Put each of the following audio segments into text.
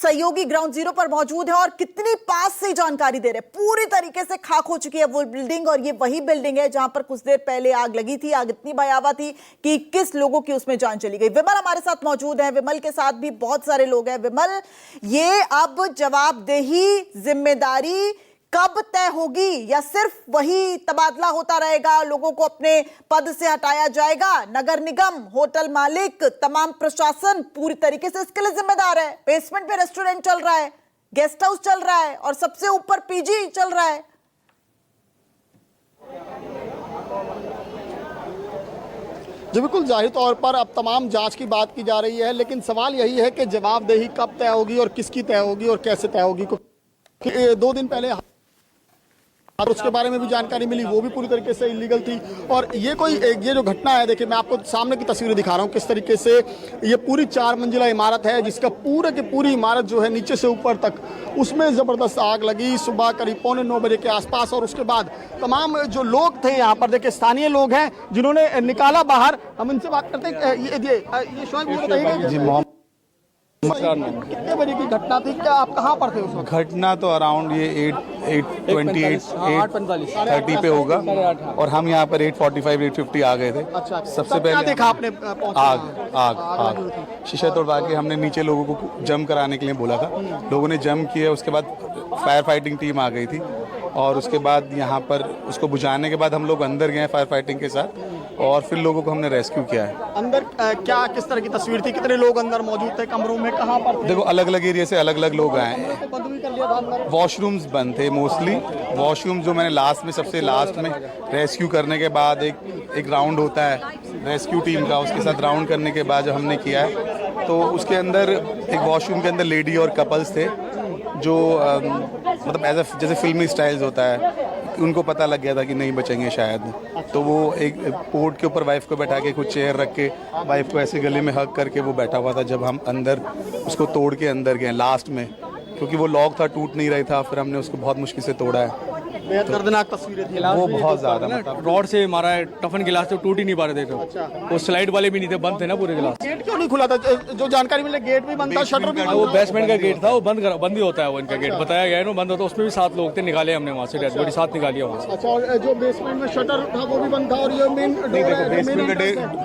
सहयोगी ground zero पर मौजूद है और कितनी पास से जानकारी दे रहे, पूरी तरीके से खाक हो चुकी है वो बिल्डिंग। और ये वही बिल्डिंग है जहां पर कुछ देर पहले आग लगी थी। आग इतनी भयावह थी कि 21 लोगों की उसमें जान चली गई। विमल हमारे साथ मौजूद है, विमल के साथ भी बहुत सारे लोग हैं। विमल, ये अब जवाबदेही, जिम्मेदारी कब तय होगी, या सिर्फ वही तबादला होता रहेगा, लोगों को अपने पद से हटाया जाएगा? नगर निगम, होटल मालिक, तमाम प्रशासन पूरी तरीके से इसके लिए जिम्मेदार है। बेसमेंट पे रेस्टोरेंट चल रहा है, गेस्ट हाउस चल रहा है और सबसे ऊपर पीजी चल रहा है। जी बिल्कुल, जाहिर तौर पर अब तमाम जांच की बात की जा रही है, लेकिन सवाल यही है कि जवाबदेही कब तय होगी और किसकी तय होगी और कैसे तय होगी। 2 दिन पहले और उसके बारे में भी जानकारी मिली, वो भी पूरी तरीके से इलीगल थी। और ये जो घटना है, देखिए मैं आपको सामने की तस्वीरें दिखा रहा हूँ किस तरीके से ये पूरी 4 मंजिला इमारत है, जिसका पूरे की पूरी इमारत जो है नीचे से ऊपर तक, उसमें ज़बरदस्त आग लगी सुबह करीब 9:15 बजे के आसपास। और उसके बाद तमाम जो लोग थे यहाँ पर, देखिए स्थानीय लोग हैं जिन्होंने निकाला बाहर। हम इनसे बात करते हैं। ये शोएब, ये बताइए कितने बजे की घटना थी, क्या आप कहाँ पर थे उस वक्त? घटना तो अराउंड ये 8:30 पे होगा और हम यहाँ पर 8:45 8:50 आ गए थे। अच्छा, सबसे पहले देखा आपने? आग शीशा तोड़वा के हमने नीचे लोगों को जम कराने के लिए बोला था। लोगों ने जम किया, उसके बाद फायर फाइटिंग टीम आ गई थी और उसके बाद यहाँ पर उसको बुझाने के बाद हम लोग अंदर गए फायर फाइटिंग के साथ और फिर लोगों को हमने रेस्क्यू किया है। अंदर क्या किस तरह की तस्वीर थी, कितने लोग अंदर मौजूद थे, कमरों में कहाँ पर थे? देखो, अलग अलग एरिया से अलग अलग लोग आए हैं। वॉशरूम्स बंद थे मोस्टली। वॉशरूम जो मैंने सबसे लास्ट में रेस्क्यू करने के बाद एक राउंड होता है रेस्क्यू टीम का, उसके साथ राउंड करने के बाद जो हमने किया है, तो उसके अंदर एक वॉशरूम के अंदर लेडी और कपल्स थे जो मतलब जैसे फिल्मी स्टाइल्स होता है, उनको पता लग गया था कि नहीं बचेंगे शायद, तो वो एक पोर्ट के ऊपर वाइफ को बैठा के कुछ चेयर रख के वाइफ को ऐसे गले में हग करके वो बैठा हुआ था। जब हम अंदर उसको तोड़ के अंदर गए लास्ट में, क्योंकि वो लॉक था, टूट नहीं रही था, फिर हमने उसको बहुत मुश्किल से तोड़ा है। दर्दनाक तस्वीरें थी वो बहुत ज्यादा, मतलब रॉड से मारा है, टफन गिलास तो टूट ही नहीं पा रहे थे। अच्छा। वो स्लाइड वाले भी नहीं थे, बंद थे ना पूरे गिलास। गेट क्यों नहीं खुला था? जो जानकारी मिली गेट भी बंद था, शटर भी वो बेसमेंट का गेट था, वो बंद ही होता है वो इनका गेट। बताया गया है ना बंद होता है। उसमें भी 7 लोग थे, निकाले हमने वहाँ से, डेड बॉडी 7 निकाली वहाँ से। अच्छा, और जो बेसमेंट में शटर था वो भी बंद था और ये मेन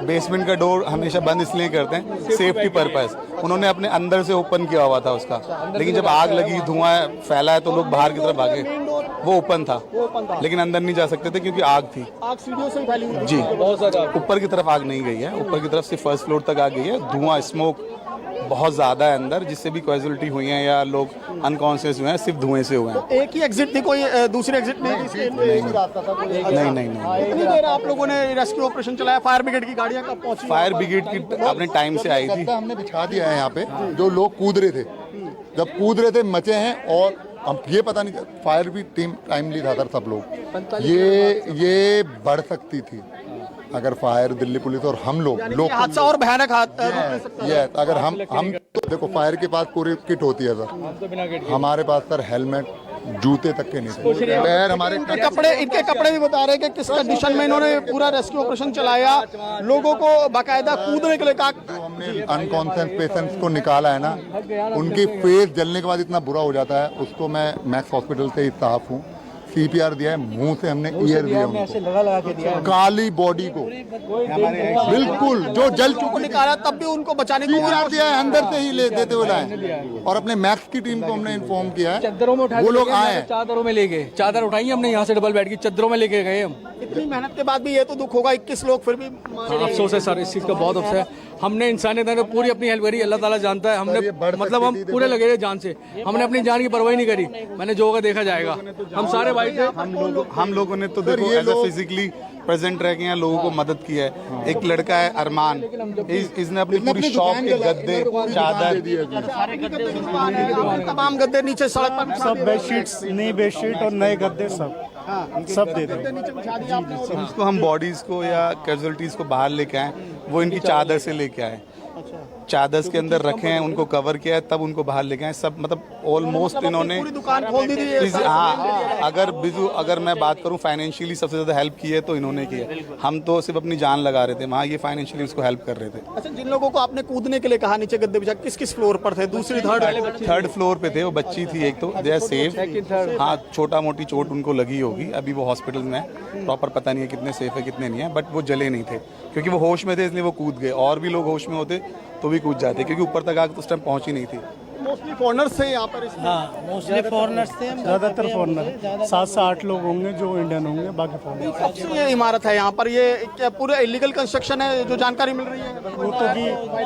बेसमेंट का डोर हमेशा बंद इसलिए करते हैं सेफ्टी पर्पस। उन्होंने अपने अंदर से ओपन किया हुआ था उसका, लेकिन जब आग लगी, धुआं फैला है, तो लोग बाहर की तरफ भागे। वो ओपन था, लेकिन अंदर नहीं जा सकते थे क्योंकि आग थी। आग सीढ़ियों से फैली हुई जी, बहुत ज्यादा। ऊपर की तरफ आग नहीं गई है, ऊपर की तरफ से फर्स्ट फ्लोर तक आ गई है। धुआं, स्मोक बहुत ज्यादा है अंदर, जिससे भी कैजुअलिटी हुई है या लोग अनकॉन्शियस हुए हैं, सिर्फ धुएं से हुए हैं। तो एक ही एग्जिट थी, कोई दूसरी एग्जिट नहीं थी? नहीं। कितनी देर आप लोगों ने रेस्क्यू ऑपरेशन चलाया? फायर ब्रिगेड की गाड़ियां कब पहुंची? फायर ब्रिगेड की अपने टाइम से आई थी। हमने बिछा दिया है यहाँ पे, जो लोग कूद रहे थे, जब कूद रहे थे मचे हैं। और अब ये पता नहीं, फायर भी टीम टाइमली था सर, सब लोग। ये बढ़ सकती थी अगर फायर, दिल्ली पुलिस और हम लोग हादसा और भयानक ये अगर हम देखो, फायर के पास पूरी किट होती है सर, हमारे पास सर हेलमेट, जूते तक के नहीं थे, पैर हमारे। इनके कपड़े भी बता रहे हैं कि किस कंडीशन में इन्होंने पूरा रेस्क्यू ऑपरेशन चलाया, लोगों को बाकायदा कूदने के लिए कहा। हमने अनकॉन्शियस पेशेंट्स को निकाला है ना, उनकी फेस जलने के बाद इतना बुरा हो जाता है। उसको मैं मैक्स हॉस्पिटल से ही स्टाफ हूँ, CPR दिया है, मुंह से हमने ईयर दिया उनको, काली बॉडी को बिल्कुल जो जल चुके निकाला, तब भी उनको बचाने को CPR दिया है, अंदर से ही ले देते हुए लाए। और अपने मैक्स की टीम को हमने इन्फॉर्म किया है, चद्दरों में उठा, वो लोग आए हैं, चादरों में ले गए, चादर उठाई हमने यहाँ से डबल बेड की, चद्दरों में लेके गए हम। इतनी मेहनत के बाद भी ये तो दुख होगा, 21 लोग फिर भी अफसोस है सर, इस चीज़ का बहुत अफसोस है। हमने इंसानियत ने पूरी अपनी हेल्प करी, अल्लाह ताला जानता है। हमने मतलब हम पूरे लगे रहे जान से, हमने अपनी जान की परवाह नहीं करी। मैंने जो होगा देखा जाएगा। हम सारे भाई थे, हम लोगों ने तो देखो एज ए फिजिकली प्रेजेंट रह के यहाँ लोगों को मदद की है। एक लड़का है अरमान, इसने अपनी पूरी शॉप के गद्दे, चादर, तमाम गद्दे नीचे सड़क पर, सब बेडशीट्स, नई बेडशीट और नए गद्दे सब दे दें। इसको हम बॉडीज को या कैजुअलिटीज को बाहर लेके आए, वो इनकी चादर से लेके आए। चादर के अंदर रखे हैं, उनको कवर किया है, तब उनको बाहर लेके आए सब। मतलब ऑलमोस्ट इन्होंने पूरी दुकान खोल दी थी। हाँ, अगर मैं बात करूं फाइनेंशियली सबसे ज़्यादा हेल्प की है तो इन्होंने की है। हम तो सिर्फ अपनी जान लगा रहे थे, वहाँ ये फाइनेंशियली उसको हेल्प कर रहे थे। अच्छा, जिन लोगों को आपने कूदने के लिए कहा नीचे गद्दे बिछा, किस किस फ्लोर पर थे? दूसरी थर्ड फ्लोर पे थे, वो बच्ची थी एक, तो दे आर सेफ। हाँ, छोटा मोटी चोट उनको लगी होगी, अभी वो हॉस्पिटल में है, प्रॉपर पता नहीं है कितने सेफ है कितने नहीं है, बट वो जले नहीं थे क्योंकि वो होश में थे, इसलिए वो कूद गए। और भी लोग होश में होते तो भी कूद जाते, क्योंकि ऊपर तक आग तो उस टाइम पहुंची नहीं थी। मोस्टली फॉरेनर्स थे यहाँ पर इसमें। हाँ, मोस्टली फॉरेनर्स थे। ज़्यादातर फॉरनर, 7 से 8 लोग होंगे जो इंडियन होंगे, बाकी फॉरनर। कब से ये इमारत है यहाँ पर? ये क्या पूरा इलीगल कंस्ट्रक्शन है जो जानकारी मिल रही है?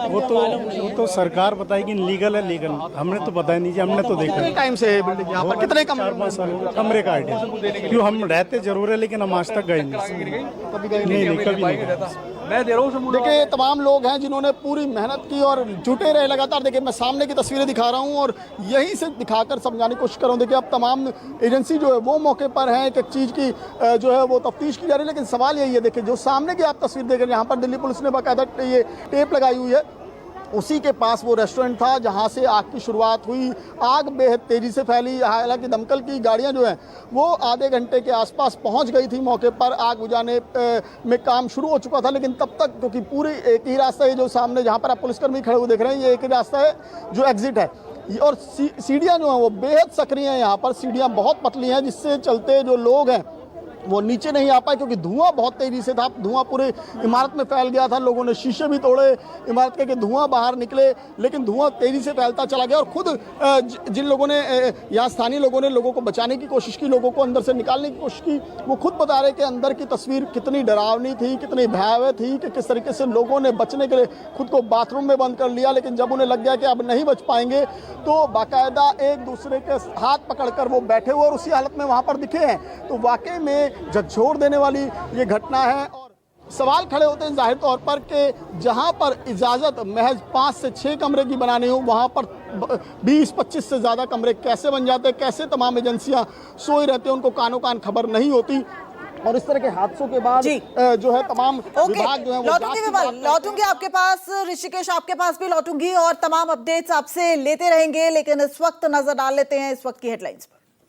वो तो सरकार बताएगी लीगल है, लीगल हमने तो पता ही नहीं जी, हमने तो देखा कितने टाइम से है बिल्डिंग यहाँ पर? कितने कमरे? 4-5 साल हो गए। कमरे का आइडिया क्यों, हम रहते जरूर है लेकिन हम आज तक गए नहीं। नहीं, कभी नहीं गए। मैं दे रहा हूँ। देखिए, तमाम लोग हैं जिन्होंने पूरी मेहनत की और जुटे रहे लगातार। देखिए, मैं सामने की तस्वीरें दिखा रहा हूं और यहीं से दिखाकर समझाने की कोशिश कर रहा हूं। देखिए, अब तमाम एजेंसी जो है वो मौके पर है, एक चीज़ की जो है वो तफ्तीश की जा रही है। लेकिन सवाल यही है, देखिए जो सामने की आप तस्वीर देख रहे हैं, यहाँ पर दिल्ली पुलिस ने बाकायदा ये टेप लगाई हुई है। उसी के पास वो रेस्टोरेंट था जहां से आग की शुरुआत हुई। आग बेहद तेज़ी से फैली, हालांकि दमकल की गाड़ियां जो हैं वो आधे घंटे के आसपास पहुंच गई थी मौके पर। आग बुझाने में काम शुरू हो चुका था, लेकिन तब तक क्योंकि पूरी एक ही रास्ता है जो सामने जहां पर आप पुलिसकर्मी खड़े हुए देख रहे हैं, ये एक ही रास्ता है जो एग्जिट है। और सीढ़ियाँ जो हैं वो बेहद सक्रिय हैं। यहाँ पर सीढ़ियाँ बहुत पतली हैं, जिससे चलते जो लोग हैं वो नीचे नहीं आ पाए, क्योंकि धुआं बहुत तेजी से था। धुआं पूरे इमारत में फैल गया था, लोगों ने शीशे भी तोड़े इमारत के, धुआं बाहर निकले, लेकिन धुआं तेजी से फैलता चला गया। और खुद जिन लोगों ने यहाँ स्थानीय लोगों ने लोगों को बचाने की कोशिश की, लोगों को अंदर से निकालने की कोशिश की, वो खुद बता रहे कि अंदर की तस्वीर कितनी डरावनी थी, कितनी भयावह थी, कि किस तरीके से लोगों ने बचने के लिए खुद को बाथरूम में बंद कर लिया। लेकिन जब उन्हें लग गया कि अब नहीं बच पाएंगे तो बाकायदा एक दूसरे के हाथ पकड़कर वो बैठे हुए और उसी हालत में वहाँ पर दिखे हैं। तो वाकई में झकझोर देने वाली ये घटना है। और सवाल खड़े होते हैं जाहिर तौर पर कि जहां पर इजाज़त महज 5 से 6 कमरे की बनानी हो, वहां पर 20-25 से ज़्यादा कमरे कैसे बन जाते हैं? कैसे तमाम एजेंसियां सोई रहती हैं, उनको कानों कान खबर नहीं होती? और इस तरह के हादसों के बाद जो है तमाम विभाग जो है वो लौटूंगी आपके पास, ऋषिकेश आपके पास भी लौटूंगी और तमाम अपडेट्स आपसे लेते रहेंगे। लेकिन इस वक्त नजर डाल लेते हैं इस वक्त की हेडलाइंस पर।